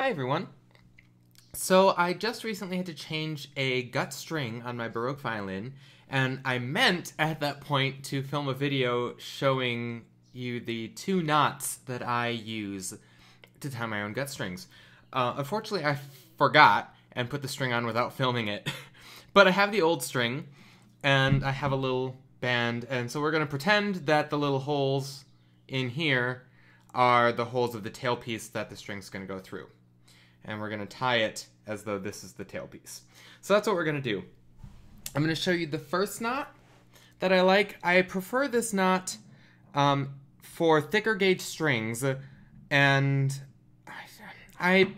Hi everyone. So I just recently had to change a gut string on my Baroque violin, and I meant at that point to film a video showing you the two knots that I use to tie my own gut strings. Unfortunately, I forgot and put the string on without filming it. But I have the old string, and I have a little band, and so we're going to pretend that the little holes in here are the holes of the tailpiece that the string's going to go through. And we're going to tie it as though this is the tailpiece. So that's what we're going to do. I'm going to show you the first knot that I like. I prefer this knot for thicker gauge strings, and I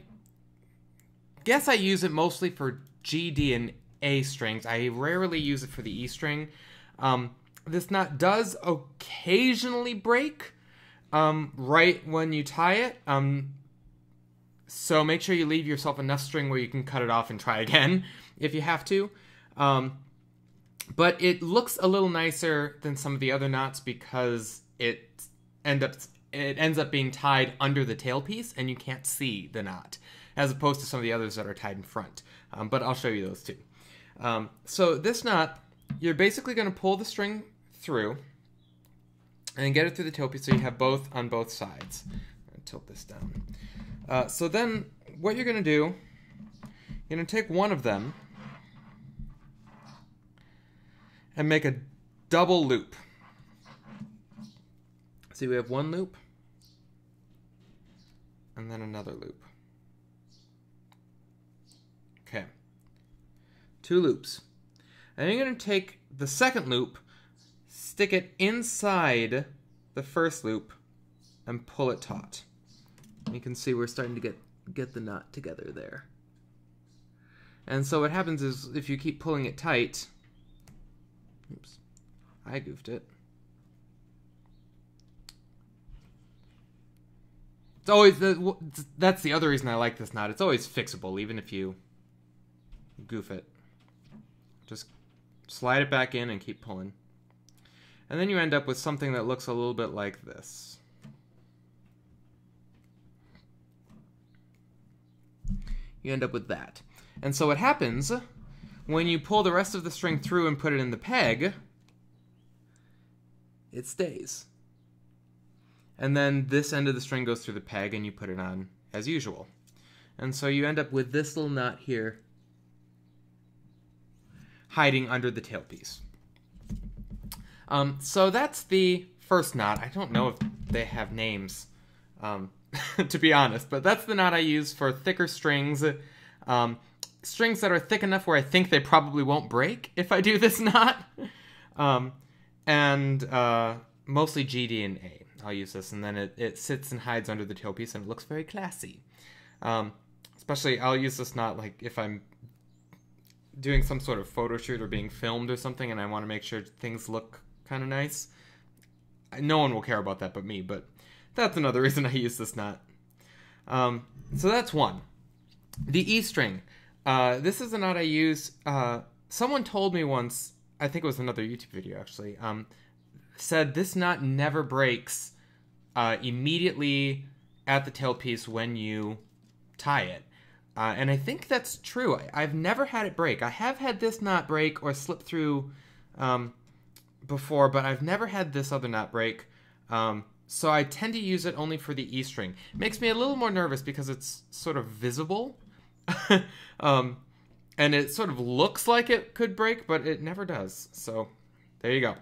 guess I use it mostly for G, D, and A strings. I rarely use it for the E string. This knot does occasionally break right when you tie it. So make sure you leave yourself enough string where you can cut it off and try again if you have to. But it looks a little nicer than some of the other knots because it ends up being tied under the tailpiece and you can't see the knot, as opposed to some of the others that are tied in front. But I'll show you those too. So this knot, you're basically going to pull the string through and get it through the tailpiece so you have both on both sides. I'll tilt this down. So then what you're going to do, you're going to take one of them and make a double loop. See, we have one loop and then another loop. Okay. Two loops. And you're going to take the second loop, stick it inside the first loop, and pull it taut. You can see we're starting to get the knot together there. And so what happens is if you keep pulling it tight, oops, I goofed it. It's always, that's the other reason I like this knot. It's always fixable, even if you goof it. Just slide it back in and keep pulling. And then you end up with something that looks a little bit like this. You end up with that. And so what happens when you pull the rest of the string through and put it in the peg, it stays. And then this end of the string goes through the peg and you put it on as usual. And so you end up with this little knot here hiding under the tailpiece. So that's the first knot. I don't know if they have names, to be honest, but that's the knot I use for thicker strings. Strings that are thick enough where I think they probably won't break if I do this knot. Mostly G, D, and A. I'll use this, and then it sits and hides under the tailpiece, and it looks very classy. Especially, I'll use this knot like if I'm doing some sort of photo shoot or being filmed or something, and I want to make sure things look kind of nice. No one will care about that but me, but that's another reason I use this knot. So that's one. The E string. This is a knot I use. Someone told me once, I think it was another YouTube video actually, said this knot never breaks immediately at the tailpiece when you tie it. And I think that's true. I've never had it break. I have had this knot break or slip through before, but I've never had this other knot break. So I tend to use it only for the E string. It makes me a little more nervous because it's sort of visible. And it sort of looks like it could break, but it never does. So there you go.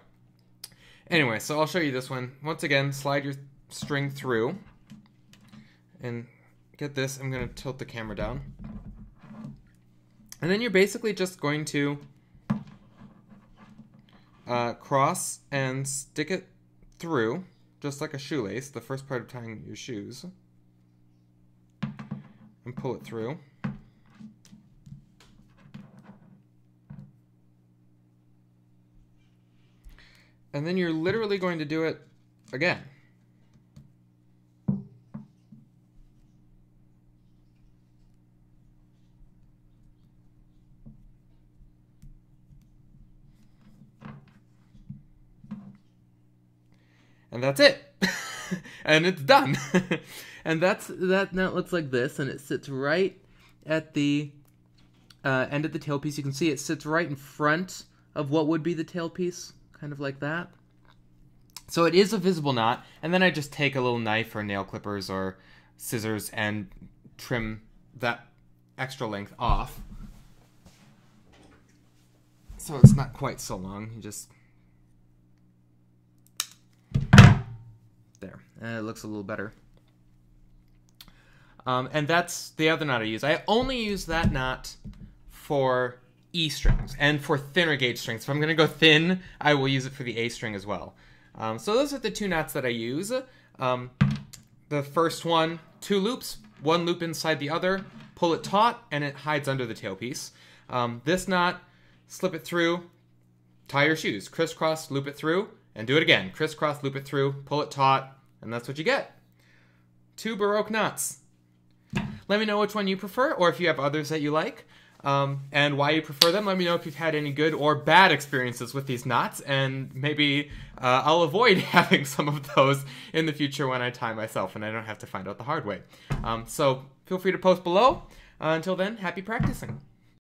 Anyway, so I'll show you this one. Once again, slide your string through. And get this, I'm going to tilt the camera down. And then you're basically just going to cross and stick it through, just like a shoelace, the first part of tying your shoes. And pull it through. And then you're literally going to do it again. And that's it. And it's done. And that now looks like this, and it sits right at the end of the tailpiece. You can see it sits right in front of what would be the tailpiece, kind of like that. So it is a visible knot, and then I just take a little knife or nail clippers or scissors and trim that extra length off. So it's not quite so long. You just... there. And it looks a little better. And that's the other knot I use. I only use that knot for E strings and for thinner gauge strings. If I'm going to go thin, I will use it for the A string as well. So those are the two knots that I use. The first one, 2 loops, 1 loop inside the other, pull it taut, and it hides under the tailpiece. This knot, slip it through, tie your shoes, crisscross, loop it through, and do it again. Crisscross, loop it through, pull it taut, and that's what you get. 2 Baroque knots. Let me know which one you prefer, or if you have others that you like, and why you prefer them. Let me know if you've had any good or bad experiences with these knots, and maybe I'll avoid having some of those in the future when I tie myself and I don't have to find out the hard way. So feel free to post below. Until then, happy practicing.